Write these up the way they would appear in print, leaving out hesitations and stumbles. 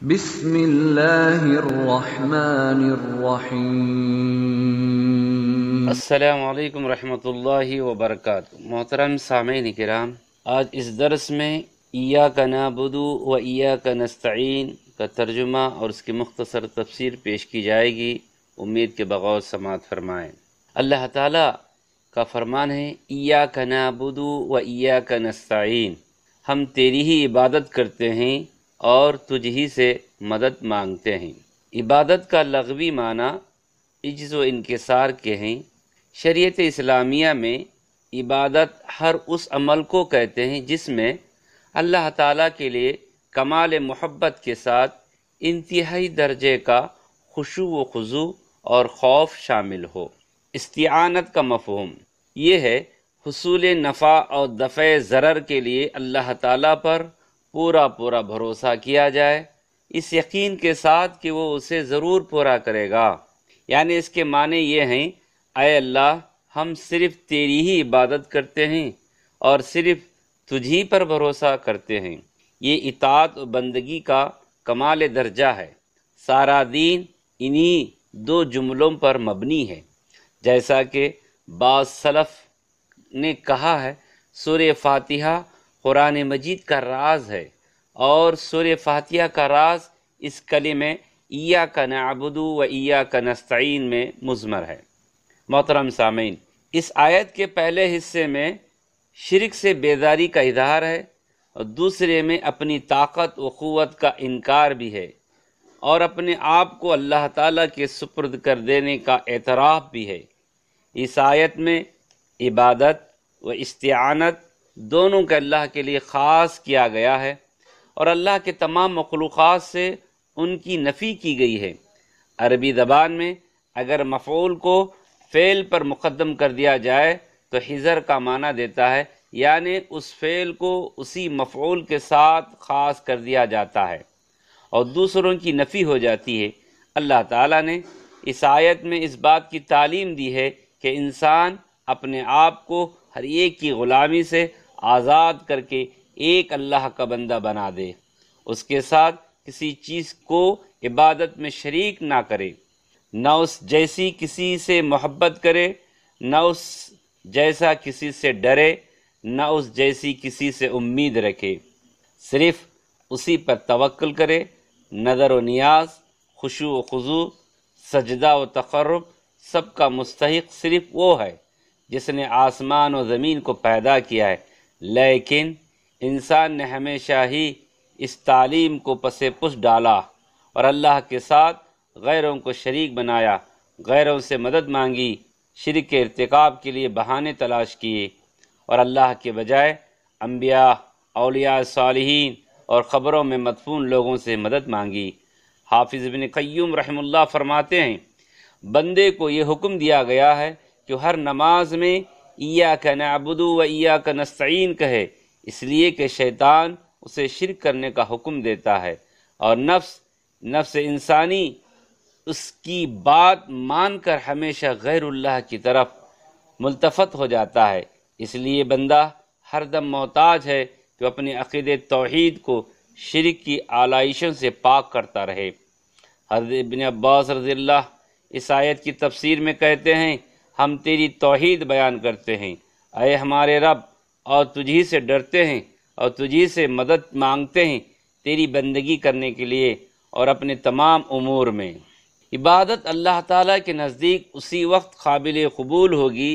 بسم اللہ الرحمن الرحیم۔ السلام علیکم ورحمۃ اللہ وبرکاتہ۔ محترم سامعین کرام، آج اس درس میں ایاک نعبد و ایاک نستعین کا ترجمہ اور اس کی مختصر تفسیر پیش کی جائے گی۔ امید کے بغور سماعت فرمائیں۔ اللہ تعالیٰ کا فرمان ہے، ایاک نعبد و ایاک نستعین، ہم تیری ہی عبادت کرتے ہیں اور تجھ ہی سے مدد مانگتے ہیں۔ عبادت کا لغوی معنی عجز و انکسار کے ہیں۔ شریعت اسلامیہ میں عبادت ہر اس عمل کو کہتے ہیں جس میں اللہ تعالیٰ کے لیے کمال محبت کے ساتھ انتہائی درجے کا خشوع و خضوع اور خوف شامل ہو۔ استعانت کا مفہوم یہ ہے حصول نفع اور دفع ضرر کے لیے اللہ تعالیٰ پر پورا بھروسہ کیا جائے، اس یقین کے ساتھ کہ وہ اسے ضرور پورا کرے گا۔ یعنی اس کے معنی یہ ہیں، اے اللہ، ہم صرف تیری ہی عبادت کرتے ہیں اور صرف تجھ ہی پر بھروسہ کرتے ہیں۔ یہ اطاعت و بندگی کا کمال درجہ ہے۔ سارا دین انہی دو جملوں پر مبنی ہے، جیسا کہ بعض سلف نے کہا ہے، سورہ فاتحہ قرآن مجید کا راز ہے اور سورہ فاتحہ کا راز اس کلمے ایاک نعبد و ایاک نستعین میں مضمر ہے۔ محترم سامعین، اس آیت کے پہلے حصے میں شرک سے بیداری کا اظہار ہے اور دوسرے میں اپنی طاقت و قوت کا انکار بھی ہے اور اپنے آپ کو اللہ تعالیٰ کے سپرد کر دینے کا اعتراف بھی ہے۔ اس آیت میں عبادت و استعانت دونوں کا اللہ کے لیے خاص کیا گیا ہے اور اللہ کے تمام مخلوقات سے ان کی نفی کی گئی ہے۔ عربی زبان میں اگر مفعول کو فعل پر مقدم کر دیا جائے تو حذر کا معنی دیتا ہے، یعنی اس فعل کو اسی مفعول کے ساتھ خاص کر دیا جاتا ہے اور دوسروں کی نفی ہو جاتی ہے۔ اللہ تعالیٰ نے اس آیت میں اس بات کی تعلیم دی ہے کہ انسان اپنے آپ کو ہر ایک کی غلامی سے آزاد کر کے ایک اللہ کا بندہ بنا دے، اس کے ساتھ کسی چیز کو عبادت میں شریک نہ کرے، نہ اس جیسی کسی سے محبت کرے، نہ اس جیسا کسی سے ڈرے، نہ اس جیسی کسی سے امید رکھے، صرف اسی پر توکل کرے۔ نظر و نیاز، خشوع و خضوع، سجدہ و تقرب، سب کا مستحق صرف وہ ہے جس نے آسمان و زمین کو پیدا کیا ہے، لیکن انسان نے ہمیشہ ہی اس تعلیم کو پس پش ڈالا اور اللہ کے ساتھ غیروں کو شریک بنایا، غیروں سے مدد مانگی، شرک کے ارتکاب کے لیے بہانے تلاش کیے اور اللہ کے بجائے انبیاء، اولیاء صالحین اور قبروں میں مدفون لوگوں سے مدد مانگی۔ حافظ ابن قیم رحمہ اللہ فرماتے ہیں، بندے کو یہ حکم دیا گیا ہے کہ ہر نماز میں ایاک نعبد و ایاک نستعین کہے، اس لیے کہ شیطان اسے شرک کرنے کا حکم دیتا ہے اور نفس انسانی اس کی بات مان کر ہمیشہ غیر اللہ کی طرف ملتفت ہو جاتا ہے۔ اس لیے بندہ ہر دم محتاج ہے کہ اپنے عقیدے توحید کو شرک کی آلائشوں سے پاک کرتا رہے۔ حضرت ابن عباس رضی اللہ اس آیت کی تفسیر میں کہتے ہیں، ہم تیری توحید بیان کرتے ہیں، اے ہمارے رب، اور تجھی سے ڈرتے ہیں اور تجھی سے مدد مانگتے ہیں تیری بندگی کرنے کے لیے اور اپنے تمام امور میں۔ عبادت اللہ تعالیٰ کے نزدیک اسی وقت قابل قبول ہوگی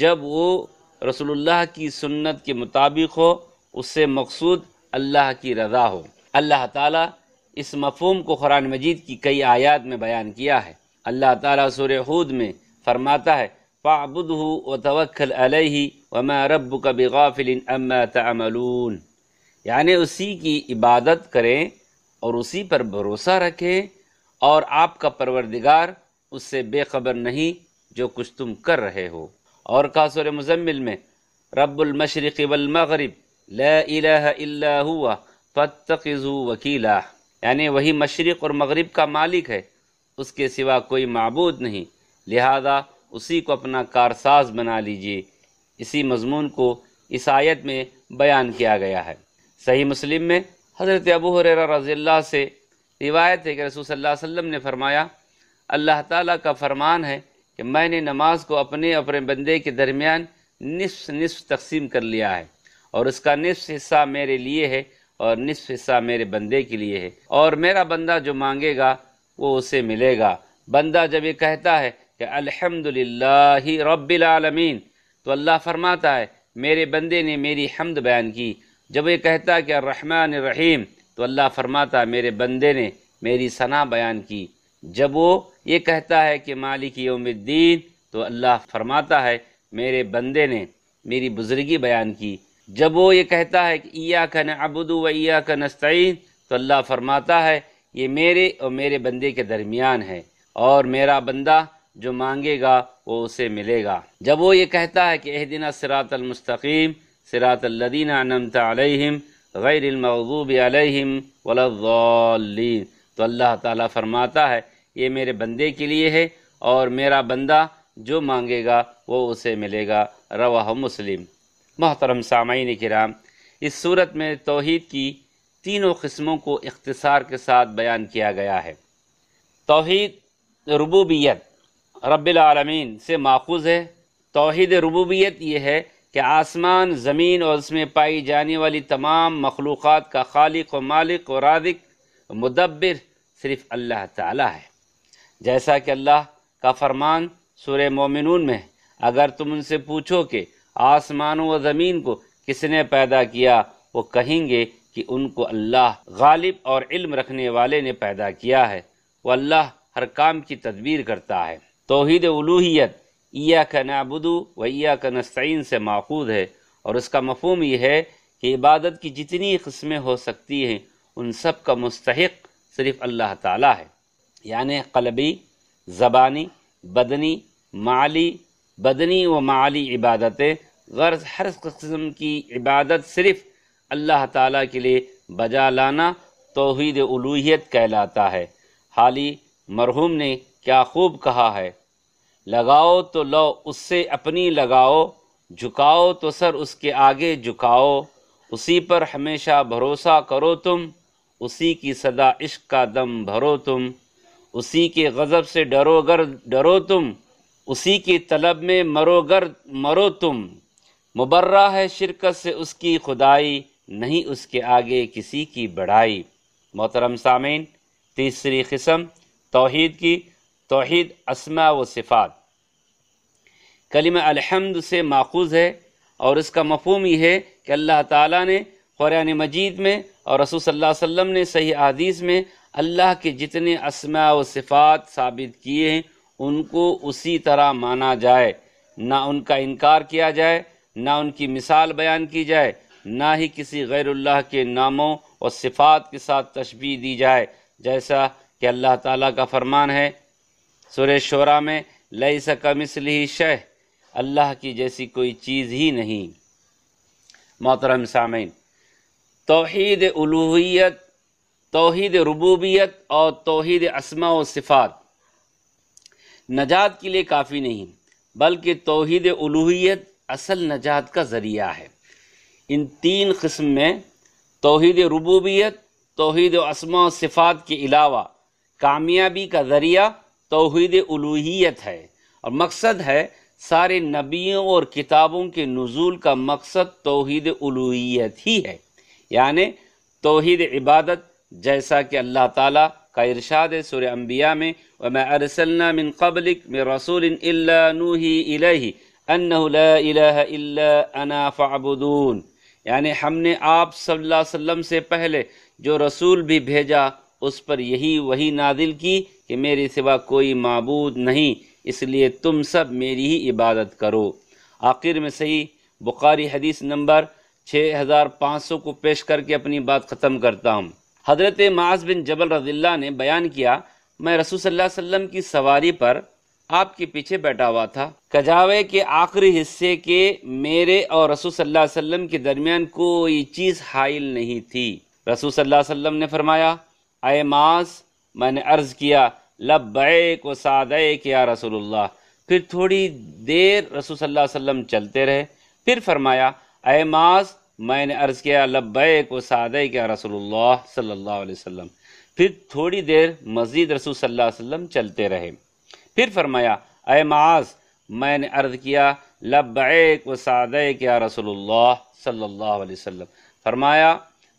جب وہ رسول اللہ کی سنت کے مطابق ہو، اس سے مقصود اللہ کی رضا ہو۔ اللہ تعالیٰ اس مفہوم کو قرآن مجید کی کئی آیات میں بیان کیا ہے۔ اللہ تعالیٰ سورہ ہود میں فرماتا ہے، فَاعْبُدْهُ وَتَوَكَّلْ عَلَيْهِ وَمَا رَبُّكَ بِغَافِلٍ عَمَّا تَعْمَلُونَ، یعنی اسی کی عبادت کریں اور اسی پر بھروسہ رکھیں اور آپ کا پروردگار اس سے بے خبر نہیں جو کچھ تم کر رہے ہو۔ اور کہا سورہ مزمل میں، رب المشرق والمغرب لا الہ الا ہوا فاتخذوا وکیلا، یعنی وہی مشرق اور مغرب کا مالک ہے، اس کے سوا کوئی معبود نہیں، لہذا اسی کو اپنا کارساز بنا لیجیے۔ اسی مضمون کو اس آیت میں بیان کیا گیا ہے۔ صحیح مسلم میں حضرت ابو ہریرہ رضی اللہ سے روایت ہے کہ رسول صلی اللہ علیہ وسلم نے فرمایا اللہ تعالیٰ کا فرمان ہے کہ میں نے نماز کو اپنے بندے کے درمیان نصف نصف تقسیم کر لیا ہے، اور اس کا نصف حصہ میرے لیے ہے اور نصف حصہ میرے بندے کے لیے ہے، اور میرا بندہ جو مانگے گا وہ اسے ملے گا۔ بندہ جب یہ کہتا ہے کہ الحمدللہ رب العالمین، تو اللہ فرماتا ہے میرے بندے نے میری حمد بیان کی۔ جب یہ کہتا ہے کہ الرحمن الرحیم، تو اللہ فرماتا ہے میرے بندے نے میری ثنا بیان کی۔ جب وہ یہ کہتا ہے کہ مالک یوم الدین، تو اللہ فرماتا ہے میرے بندے نے میری بزرگی بیان کی۔ جب وہ یہ کہتا ہے کہ ایاک نعبد و ایاک نستعین، تو اللہ فرماتا ہے یہ میرے اور میرے بندے کے درمیان ہے، اور میرا بندہ جو مانگے گا وہ اسے ملے گا۔ جب وہ یہ کہتا ہے کہ اہدنا الصراط المستقیم صراط الذین انعمت علیہم غیر المغضوب علیہم ولا الضالین، تو اللہ تعالیٰ فرماتا ہے یہ میرے بندے کے لیے ہے، اور میرا بندہ جو مانگے گا وہ اسے ملے گا۔ رواہ مسلم۔ محترم سامعین کرام، اس صورت میں توحید کی تینوں قسموں کو اختصار کے ساتھ بیان کیا گیا ہے۔ توحید ربوبیت رب العالمین سے ماخوذ ہے۔ توحید ربوبیت یہ ہے کہ آسمان، زمین اور اس میں پائی جانے والی تمام مخلوقات کا خالق و مالک و رازق و مدبر صرف اللہ تعالی ہے۔ جیسا کہ اللہ کا فرمان سورہ مومنون میں ہے، اگر تم ان سے پوچھو کہ آسمانوں و زمین کو کس نے پیدا کیا، وہ کہیں گے کہ ان کو اللہ غالب اور علم رکھنے والے نے پیدا کیا ہے۔ وہ اللہ ہر کام کی تدبیر کرتا ہے۔ توحید الوہیت ایاک نعبد و ایاک نستعین سے ماخوذ ہے، اور اس کا مفہوم یہ ہے کہ عبادت کی جتنی قسمیں ہو سکتی ہیں ان سب کا مستحق صرف اللہ تعالیٰ ہے، یعنی قلبی، زبانی، بدنی و معالی عبادتیں۔ غرض ہر قسم کی عبادت صرف اللہ تعالیٰ کے لیے بجا لانا توحید الوہیت کہلاتا ہے۔ حالی مرحوم نے کیا خوب کہا ہے، لگاؤ تو لو اس سے اپنی لگاؤ، جھکاؤ تو سر اس کے آگے جھکاؤ، اسی پر ہمیشہ بھروسہ کرو تم، اسی کی صدا عشق کا دم بھرو تم، اسی کے غضب سے ڈرو گر ڈرو تم، اسی کی طلب میں مرو گر مرو تم، مبرہ ہے شرکت سے اس کی خدائی، نہیں اس کے آگے کسی کی بڑائی۔ محترم سامعین، تیسری قسم توحید کی، توحید اسماء و صفات۔ کلمہ الحمد سے ماخوذ ہے، اور اس کا مفہوم یہ ہے کہ اللہ تعالیٰ نے قرآن مجید میں اور رسول صلی اللہ علیہ وسلم نے صحیح احادیث میں اللہ کے جتنے اسماء و صفات ثابت کیے ہیں ان کو اسی طرح مانا جائے، نہ ان کا انکار کیا جائے، نہ ان کی مثال بیان کی جائے، نہ ہی کسی غیر اللہ کے ناموں اور صفات کے ساتھ تشبیہ دی جائے، جیسا کہ اللہ تعالیٰ کا فرمان ہے سورہ شعراء میں لیس کمثلہ شیء، اللہ کی جیسی کوئی چیز ہی نہیں۔ محترم سامعین، توحید الوہیت، توحید ربوبیت اور توحید اسماء و صفات نجات کے لیے کافی نہیں، بلکہ توحید الوہیت اصل نجات کا ذریعہ ہے۔ ان تین قسم میں توحید ربوبیت، توحید اسماء و صفات کے علاوہ کامیابی کا ذریعہ توحید الوہیت ہے، اور مقصد ہے سارے نبیوں اور کتابوں کے نزول کا مقصد توحید الوہیت ہی ہے، یعنی توحید عبادت، جیسا کہ اللہ تعالیٰ کا ارشاد ہے سورہ انبیاء میں وَمَا أَرْسَلْنَا مِن قَبْلِكَ مِن رَسُولٍ إِلَّا نُوحِي إِلَيْهِ أَنَّهُ لَا إِلَهَ إِلَّا أَنَا فَاعْبُدُونِ، یعنی ہم نے آپ صلی اللہ علیہ وسلم سے پہلے جو رسول بھی بھیجا اس پر یہی وحی نازل کی کہ میرے سوا کوئی معبود نہیں، اس لیے تم سب میری ہی عبادت کرو۔ آخر میں صحیح بخاری حدیث نمبر 6500 کو پیش کر کے اپنی بات ختم کرتا ہوں۔ حضرت معاذ بن جبل رضی اللہ نے بیان کیا، میں رسول صلی اللہ علیہ وسلم کی سواری پر آپ کے پیچھے بیٹھا ہوا تھا، کجاوے کے آخری حصے کے میرے اور رسول صلی اللہ علیہ وسلم کے درمیان کوئی چیز حائل نہیں تھی۔ رسول صلی اللہ علیہ وسلم نے فرمایا، اے معاذ، میں نے عرض کیا لبیک و سعدیک یا رسول اللہ۔ پھر تھوڑی دیر رسول صلی اللہ علیہ وسلم چلتے رہے، پھر فرمایا، اے معاذ، میں نے عرض کیا لبیک و سعدیک یا رسول اللہ صلی اللہ علیہ وسلم۔ پھر تھوڑی دیر مزید رسول صلی اللہ علیہ وسلم چلتے رہے۔ پھر فرمایا اے معاذ، میں نے عرض کیا لبیک و سعدیک یا رسول اللہ صلی اللہ علیہ وسلم۔ فرمایا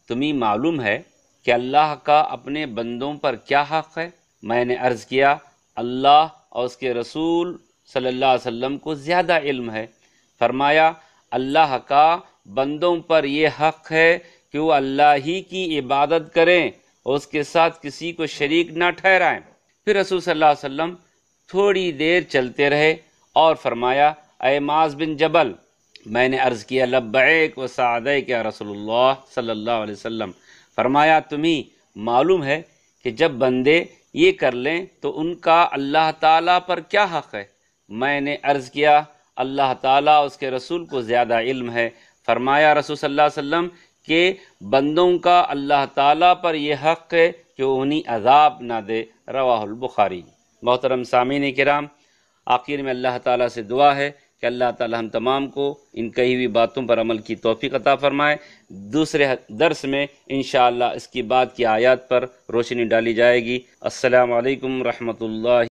تمہیں معلوم ہے کہ اللہ کا اپنے بندوں پر کیا حق ہے؟ میں نے عرض کیا اللہ اور اس کے رسول صلی اللہ علیہ وسلم کو زیادہ علم ہے۔ فرمایا اللہ کا بندوں پر یہ حق ہے کہ وہ اللہ ہی کی عبادت کریں اور اس کے ساتھ کسی کو شریک نہ ٹھہرائیں۔ پھر رسول صلی اللہ علیہ وسلم تھوڑی دیر چلتے رہے اور فرمایا اے معاذ بن جبل، میں نے عرض کیا لبیک و سعدیک یا رسول اللہ صلی اللہ علیہ وسلم۔ فرمایا تمہیں معلوم ہے کہ جب بندے یہ کر لیں تو ان کا اللہ تعالیٰ پر کیا حق ہے؟ میں نے عرض کیا اللہ تعالیٰ اس کے رسول کو زیادہ علم ہے۔ فرمایا رسول صلی اللہ علیہ وسلم کہ بندوں کا اللہ تعالیٰ پر یہ حق ہے کہ وہ انہیں عذاب نہ دے، رواہ البخاری۔ محترم سامعین کرام، آخر میں اللہ تعالیٰ سے دعا ہے کہ اللہ تعالیٰ ہم تمام کو ان کہی ہوئی باتوں پر عمل کی توفیق عطا فرمائے۔ دوسرے درس میں انشاءاللہ اس کی بعد کی آیات پر روشنی ڈالی جائے گی۔ السلام علیکم ورحمۃ اللہ